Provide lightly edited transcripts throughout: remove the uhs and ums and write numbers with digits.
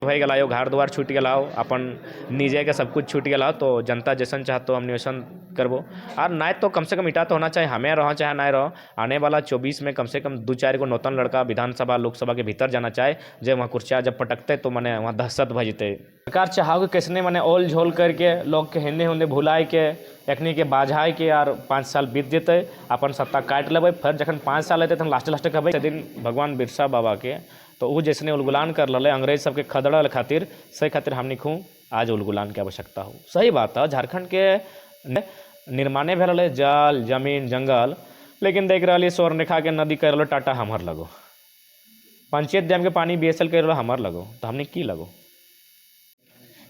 भय गलायो घर द्वार छूट गलाओ अपन निजे के सब कुछ छूट गलाओ तो जनता जैसन चाहतो हम निवेशन करबो। और ना तो कम से कम इटा तो होना चाहिए हमें रहो चाहे ना रहो, आने वाला 24 में कम से कम 2-4 गो नौतन लड़का विधानसभा लोकसभा के भीतर जाना चाहे, जब वहाँ कुर्सिया जब पटकते तो मैंने वहाँ दहशत भ जते। सरकार चाहो कि कैसने मैंने ओल झोल करके लोग के हेंदे होंदे भुलाए के एखनी के बाझाए के और 5 साल बीत जेते अपन सत्ता काट लेबै, फिर जखन 5 साल अते तखन लास्ट कहबै दिन भगवान बिरसा बाबा के तो वो जैसने उलगुलान कर लले अंग्रेज सबके खदड़ल खातिर सही खातिर हमनी खूँ आज उलगुलान के आवश्यकता हो। सही बात है, झारखंड के निर्माणे भेल रहे जल जमीन जंगल, लेकिन देख रहा स्वर्णरेखा के नदी कर लो टाटा हमर लगो, पंचायत डैम के पानी बीएसएल कर लो हमर लगो, तो हमने की लगो।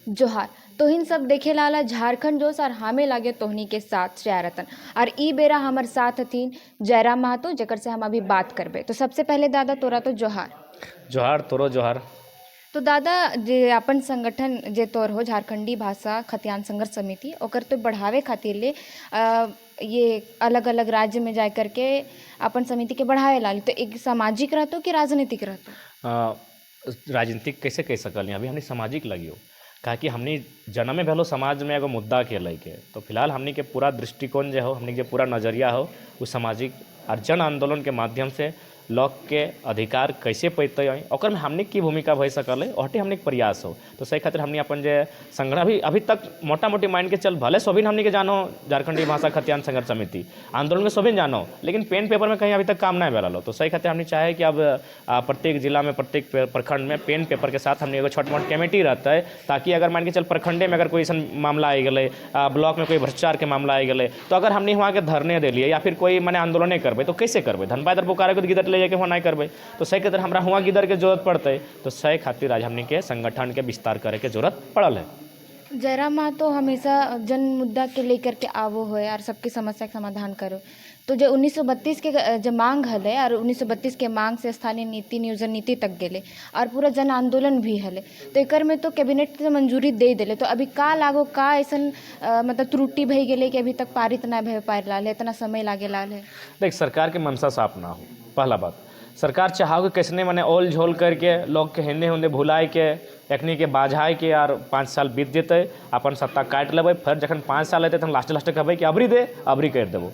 जोहार तो इन सब देखे लाला झारखंड जोश और हमें लागे तोहनी के साथ जयरतन और ई बेरा हमार साथ हथिन जयराम महतो जकर से हम अभी बात करबे। तो सबसे पहले दादा तोरा तो जोहार। जोहार तोरो जोहार। तो दादा जे अपन संगठन जे तोर हो झारखंडी भाषा खतियान संघर्ष समिति ओकर तो बढ़ावे खातिर ले ये अलग अलग राज्य में जा करके अपन समिति के बढ़ावे ला तो एक सामाजिक रहतो कि राजनीतिक रहतो। राजनीतिक कैसे कह सकल अभी हमने सामाजिक लगियो कहा कि हमने जन्म में भलो समाज में एगो मुद्दा के लेके, तो फिलहाल हमने के पूरा दृष्टिकोण जो हो हमने के पूरा नज़रिया हो वो सामाजिक और जन आंदोलन के माध्यम से लोग के अधिकार कैसे पैते और में हमने की भूमिका भई सकल है और हमने के प्रयास हो। तो सही खातिर हमने अपन जे संग्रह भी अभी तक मोटा मोटी माइंड के चल भले सोभिन हमने के जानो झारखंडी भाषा खतियान संघर्ष समिति आंदोलन में सोभिन जानो, लेकिन पेन पेपर में कहीं अभी तक काम नहीं भेल। तो सही खातिर हमने चाहे कि अब प्रत्येक जिला में प्रत्येक प्रखंड में पेन पेपर के साथ हमने एगो छोट मोट कमेटी रहता है, ताकि अगर मान के चल प्रखंडे में अगर कोई ऐसा मामला आ गए, ब्लॉक में कोई भ्रष्टाचार के मामला आ गए, तो अगर हमने वहाँ के धरने दिलिए या फिर कोई मैंने आंदोलन करबे तो कैसे करबे, धनबाद पुकारे को गिदर ले जाके वहाँ नहीं करबे, तो सही खातिर हमरा हुआ गिदर के जरूरत पड़ते। तो सही खातिर आज हमने के संगठन के विस्तार करे के जरूरत पड़ल है। जयराम महतो हमेशा जन मुद्दा के लेकर के आवो हो और सबकी समस्या का समाधान करो। तो जो 1932 के जो मांग हले और 1932 के मांग से स्थानीय नीति नियोजन नीति तक गेले और पूरा जन आंदोलन भी हले, तो एकर में तो कैबिनेट से मंजूरी दे दिले। तो अभी का लागो का ऐसन मतलब त्रुटि भई गेले कि अभी तक पारित ना भय पार लाल है, इतना समय लागे लाल है। देख सरकार के मनसा साफ ना हो, पहला बात सरकार चाहो कि कैसने मैंने ओल झोल करके लोग के हेंदे होंदे भुलाए के एखनी के बाझाए के और 5 साल बीत जेते अपन सत्ता काट लेबै, फिर जखन 5 साल अते तखन लास्ट कहबै कि अबरी दे अबरी कर देबो।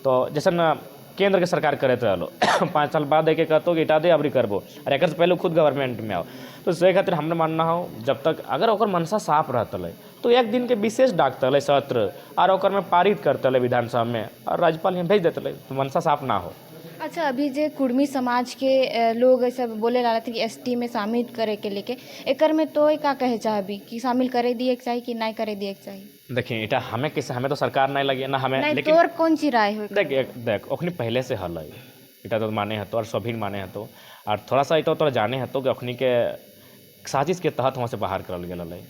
तो जैसन केंद्र के सरकार करते रहो 5 साल बाद एक कहतो कि इटा दे अबरी करबो और एक से पहले खुद गवर्नमेंट में आओ। तो से खातिर हमने मानना हो जब तक अगर ओकर मनसा साफ रहते तो एक दिन के विशेष डाकते सत्र और ओकर में पारित करते विधानसभा में और राज्यपाल यहाँ भेज देते, तो मनसा साफ ना हो। अच्छा अभी जे कुर्मी समाज के लोग ऐसा बोले ला थे कि एसटी में शामिल करे के लेके एकर में तो का कहे चाहबी कि शामिल करे दिए के चाहिए कि नहीं करे दिए के चाहिए। देखिए इटा हमें कैसे हमें तो सरकार नहीं लगी ना हमें, लेकिन तोर कौन सी राय हो। देख ओखनी पहले से हल है इटा तो माने हतो और सभी माने हतो और थोड़ा सा इतो तो जाने हतो कि ओखनी के साजिश के तहत वहाँ से बाहर करल गेल है,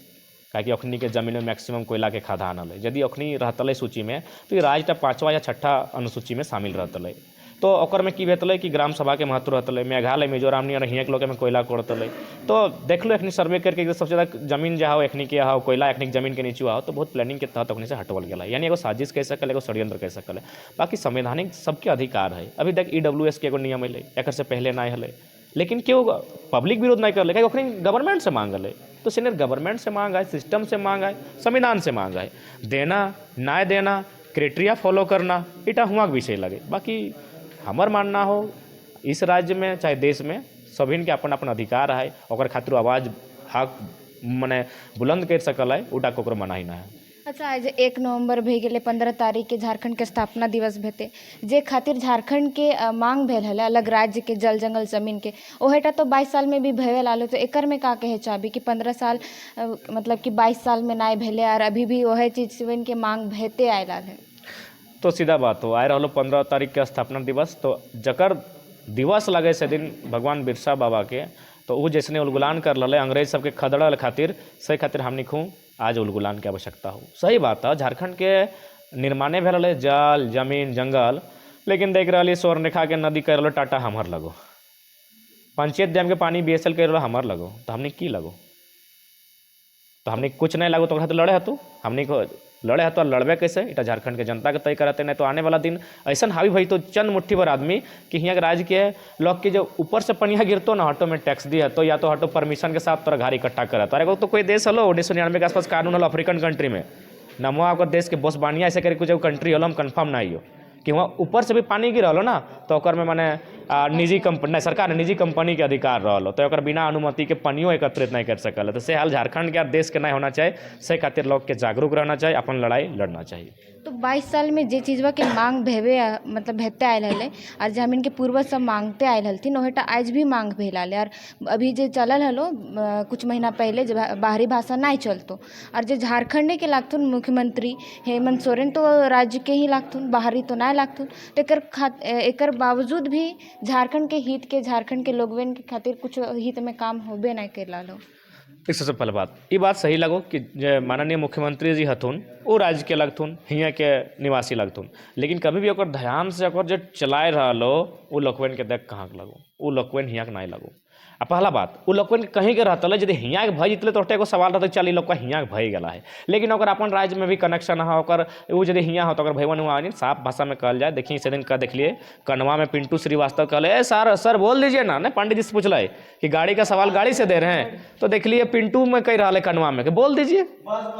काकि ओखनी के जमीन में मैक्सिमम कोयला के खदान है। यदि ओखनी रहतले सूची में तो ये राज्य 5वां या 6ठा अनुसूची में शामिल रहतले, तो ओकर में की भेतले कि ग्राम सभा के महत्व रहतले, मेघालय मिजोरम नहीं हियाँ के लोग में कोयला कोड़तले। तो देख लो एखनी सर्वे करके सबसे ज़्यादा जमीन जहाँ एखनी के हो कोयला एखनी जमीन के नीचे हो, तो बहुत प्लानिंग के तहत ओखनी से हटवल गया है, यानी एगो साजिश कह सकल एगो षड्यंत्र कह सकल है। बाकी संवैधानिक सबके अधिकार है। अभी देख EWS के एगो नियम है एक से पहले नहीं हले, लेकिन क्यों पब्लिक विरोध नहीं कर ओखनी गवर्नमेंट से मांगल है। तो सीनियर गवर्नमेंट से मांग है, सिस्टम से मांग है, संविधान से मांग है, देना ना देना क्राइटेरिया फॉलो करना इटा हुआ विषय लगे। बाकी हमार मानना हो इस राज्य में चाहे देश में सभी के अपन अपन अधिकार है, और खातिर आवाज़ हक मने बुलंद कर सकल है, उटा को मना ही ना है। अच्छा आज 1 नवंबर भे गेले 15 तारीख के झारखंड के स्थापना दिवस भेते जे खातिर झारखंड के मांग भेल है अलग राज्य के जल जंगल जमीन के ओहेटा तो 22 साल में भी भेवे लालो। तो एकर में का कहे चाहबी कि 15 साल मतलब कि 22 साल में ना भेले और अभी भी वह चीज के मांग भेते आए लाल है। तो सीधा बात हो आए रहो 15 तारीख के स्थापना दिवस, तो जकर दिवस लगे से दिन भगवान बिरसा बाबा के, तो वो जैसने उलगुलान कर लले अंग्रेज सबके खदड़ल खातिर सही खातिर हमनी खूँ आज उलगुलान के आवश्यकता हो। सही बात है, झारखंड के निर्माणे भेल रहे जल जमीन जंगल, लेकिन देख रहा स्वर्णरेखा के नदी कर लो टाटा हमर लगो, पंचायत डैम के पानी BSL कर लो हमर लगो, तो हमने की लगो। तो हमने कुछ नहीं लागू तो लड़े हतु हमने को लड़े हतु और लड़बे कैसे इटा झारखंड के जनता के तय करते नहीं तो आने वाला दिन ऐसा हावी भाई तो चंद मुट्ठी भर आदमी कि यहाँ के राज्य के लोग के जो ऊपर से पनिया गिरतो ना हटो में टैक्स दी हतो या तो हटो परमिशन के साथ तोरा घर इकट्ठा करत अरे तो कोई देश हलो 1999 के आसपास कानून हलो अफ्रीकन कंट्री में नमो आपका देश के बॉस बानिया ऐसे करके कुछ कंट्री हलो हम कन्फर्म नहीं हो कि वहाँ ऊपर से भी पानी गिर रहा ना तो ओकर में माने निजी कंपनी नहीं सरकार निजी कंपनी के अधिकार रहा तो ओकर बिना अनुमति के पानियों एकत्रित नहीं कर सकल तो से हाल झारखंड के देश के नहीं होना चाहिए से खातिर लोग के जागरूक रहना चाहिए अपन लड़ाई लड़ना चाहिए। तो 22 साल में जे चीज़वा के मांग भेवे मतलब भेजते आयल हले और जे हमन के पूर्वज सब मांगते आयल हलथिन ओहेटा आज भी मांग भेलाले और अभी जे चलल हलो कुछ महीना पहले जे बाहरी भाषा नहीं चलतो और जे झारखंड के लागथुन मुख्यमंत्री हेमंत सोरेन तो राज्य के ही लागथुन बाहरी तो नहीं लागथुन तो एकर बावजूद भी झारखंड के हित के झारखंड के लोगवन के खातिर कुछ हित में काम होबे नहीं कर लो। एक सबसे पहले बात ये बात सही लगो कि जो माननीय मुख्यमंत्री जी हथुन वो राज्य के लगथुन हियाँ के निवासी लगथुन लेकिन कभी भी ओकर ध्यान से ओकर जो चलाए रहो वो लोकवन के देख कहाँ के लगो वो लोकवन हियाँ के नहीं लगो। आ पहला बात वो लोकवन के कहीं के रहता यदि हियाँ के भय जितले तो एगो सवाल रहता चल लोग हियाँ के भय गला है लेकिन अगर अपन राज्य में भी कनेक्शन है ओकर वो यदि हियाँ हो तो अगर भैवन हुआ नहीं साफ भाषा में कहल जाए देखिए इस दिन का देखलिए कनवा में पिंटू श्रीवास्तव कहले सर बोल दीजिए ना नहीं पंडित जी से पूछल कि गाड़ी का सवाल गाड़ी से दे रहे हैं तो देख लिए पिंटू में कह रहा है कनवा में कि बोल दीजिए।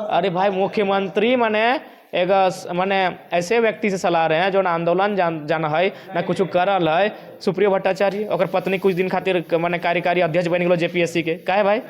अरे भाई मुख्यमंत्री मने एक मने ऐसे व्यक्ति से सलाह रहे हैं जो ना आंदोलन जाना है ना कुछ करल है सुप्रियो भट्टाचार्य और पत्नी कुछ दिन खातिर मने कार्यकारी अध्यक्ष बन गए जेपीएससी के काहे भाई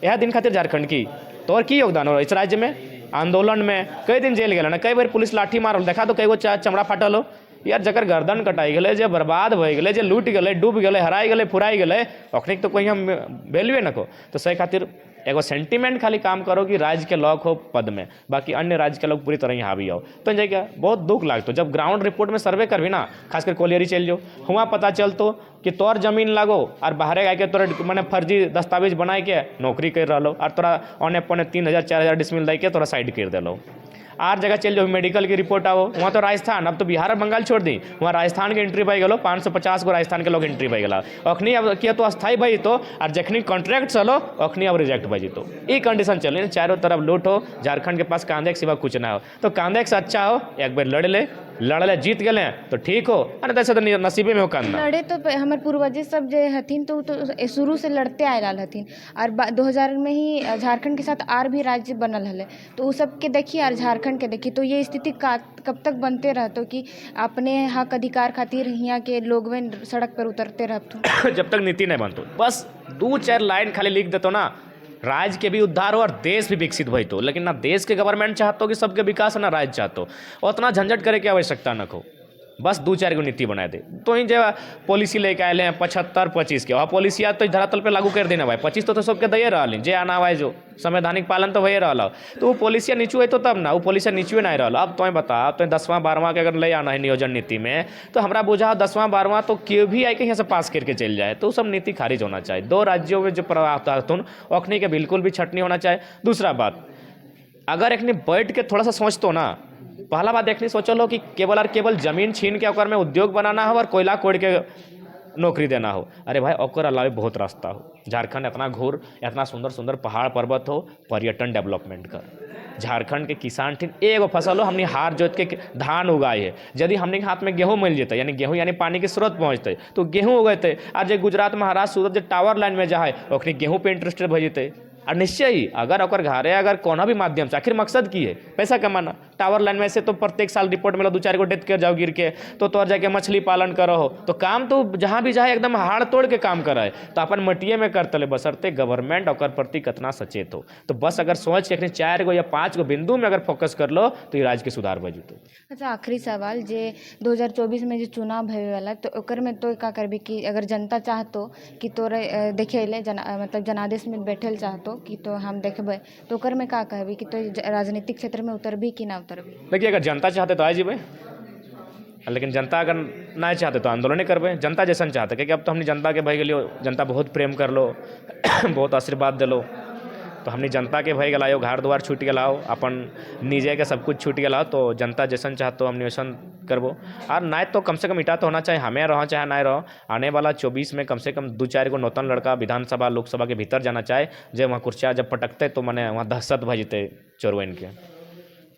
यह दिन खातिर झारखंड की तो और की योगदान हो इस राज्य में आंदोलन में कई दिन जेल गए ना कई बार पुलिस लाठी मारल देखा तो कई गो चमड़ा फाटल हो यार जकर गर्दन कटाई गए जे बर्बाद हो गए जे लूट गए डूब गए हराई गए फुराई गए अखनी तो कोई हम वैल्यूए न को तो सही खातिर एगो सेंटीमेंट खाली काम करो कि राज्य के लोग हो पद में बाकी अन्य राज्य के लोग पूरी तरह यहाँ हावी आओ तो क्या बहुत दुख लागतो जब ग्राउंड रिपोर्ट में सर्वे करबी ना खासकर कोलियरी चल जाओ हुआ पता चलतो कि तोर जमीन लागो और बाहरे आके तोरा मैंने फर्जी दस्तावेज बनाए के नौकरी कर रहा और तोरा औने पौने 3,000-4,000 डिसमिल दे के तोरा साइड कर दिलो आर जगह चल जाओ मेडिकल की रिपोर्ट आओ वहाँ तो राजस्थान अब तो बिहार और बंगाल छोड़ दी वहाँ राजस्थान के एंट्री पाई गलो 550 गो राजस्थान के लोग एंट्री पाई गला अखनी अब किया तो अस्थाई भाई तो और जखनी कॉन्ट्रैक्ट चलो अखनी अब रिजेक्ट भाई तो ये कंडीशन चल चारों तरफ लूट हो झारखंड के पास कांधे के सिवा कुछ ना हो तो कांधे से अच्छा हो एक बार लड़ले जीत गए तो ठीक हो अरे तैसे तो नसीबे में हो करना लड़े तो हमारे पूर्वज सब जो हथिन तो शुरू से लड़ते आए लाल हथिन और 2000 में ही झारखंड के साथ आर भी राज्य बनल हले तो वो सब के देखिए और झारखंड के देखिए तो ये स्थिति कब तक बनते रहतो कि अपने हक अधिकार खातिर यहाँ के लोग सड़क पर उतरते रहते जब तक नीति नहीं बनतो बस 2-4 लाइन खाली लिख देतो ना राज्य के भी उद्धार हो और देश भी विकसित भई तो लेकिन ना देश के गवर्नमेंट चाहतो कि सबके विकास है ना राज्य चाहतो उतना झंझट करे की आवश्यकता न हो बस 2-4 गो नीति बना दे तो ही जो पॉलिसी लेके आए हैं 75-25 के वहाँ पॉलिसी तो धरातल पे लागू कर देना भाई 25 तो सबके दे रहा जे आना हुआ जो संवैधानिक पालन तो हो रहा तो वो पॉलिसियाँ नीचू है तो तब ना वो पॉलिसियाँ नीचू नहीं रहा अब तो बता तो 10वां-12वां के अगर ले आना है नियोजन नीति में तो हमारा बुझा 10वां-12वां तो क्यों भी आके यहाँ से पास करके चल जाए तो सब नीति खारिज होना चाहिए 2 राज्यों में जो प्रावधान अखनी के बिल्कुल भी छटनी होना चाहिए। दूसरा बात अगर एक बैठ के थोड़ा सा सोचतो ना पहला बात देखनी सोचो लो कि केवल और केवल जमीन छीन के ओकर में उद्योग बनाना हो और कोयला कोड़ के नौकरी देना हो अरे भाई ओकर अलावे बहुत रास्ता हो झारखंड इतना घोर इतना सुंदर सुंदर पहाड़ पर्वत हो पर्यटन डेवलपमेंट कर झारखंड के किसान ठीक एगो फसल हो हमने हार जोत के धान उगाए है यदि हमने के हाथ में गेहूँ मिल जेते यानी गेहूँ यानी पानी के स्रोत पहुँचते तो गेहूँ उगते और जो गुजरात महाराष्ट्र सूरत जो टावर लाइन में जाए ओखनी गेहूँ पे इंटरेस्टेड भऽ जेते और निश्चय ही अगर ओकर घरे अगर कोनो भी माध्यम से आखिर मकसद की है पैसा कमाना टावर लाइन में से तो प्रत्येक साल रिपोर्ट में 2-4 गो डेथ कर जाओ गिर के तो तोर जाके मछली पालन करो हो तो काम तो जहाँ भी जाए एकदम हाड़ तोड़ के काम करे तो अपन मटिए में करते ले बसरते गवर्नमेंट ओकर प्रति कितना सचेत हो तो बस अगर सोच के 4 गो या 5 गो बिंदु में अगर फोकस कर लो तो ये राज्य के सुधार भऽ जेतौ। अच्छा आखिरी सवाल जे 2024 में जो चुनाव भय वाला तो ओकर में तो का करबी कि अगर जनता चाहतो कि तोरे देखे ले मतलब जनादेश में बैठल चाहतो कि तो हम देखबे तो ओकर में का कहबी कि तो राजनीतिक क्षेत्र में उतरबी कि ना उतरबी। देखिए अगर जनता चाहते तो आ जेबे लेकिन जनता अगर ना चाहते तो आंदोलन करबे जनता जैसन चाहते क्योंकि अब तो हमने जनता के भय गेलियो जनता बहुत प्रेम कर लो बहुत आशीर्वाद दिलो तो तो हमनी जनता के भय गलाओ, घर द्वार छूट गलाओ, अपन निजे के सब कुछ छूट गलाओ, तो जनता जैसन चाहतो हमनी वैसन करबो। और ना तो कम से कम इटा तो होना चाहिए, हमें रहो चाहे ना रहो, आने वाला 24 में कम से कम 2-4 गो नौतन लड़का विधानसभा लोकसभा के भीतर जाना चाहे, जब वहाँ कुर्सिया जब पटकते तो मने वहाँ दहशत भऽ जेतै चोरवन के।